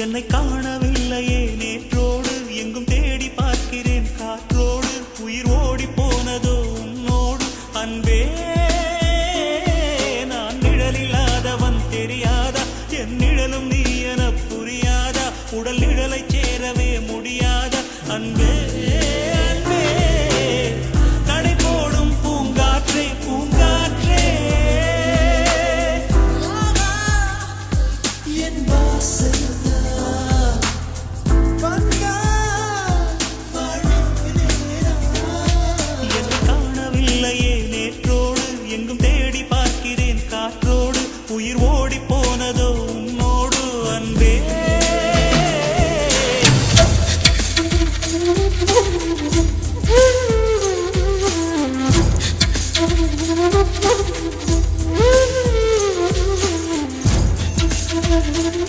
என்னை காணவில்லையே நேற்றோடு எங்கும் தேடி பார்க்கிறேன் காற்றோடு உயிர் ஓடி போனதோ உன்னோடு அன்பே நான் நிழலில்லாதவன் தெரியாதா என் நிழலும் நீ என புரியாதா உடல் நிழலை சேரவே முடியாதா அன்பே அன்பே நடை போடும் பூங்காற்றே பூங்காற்றே என் வாசல்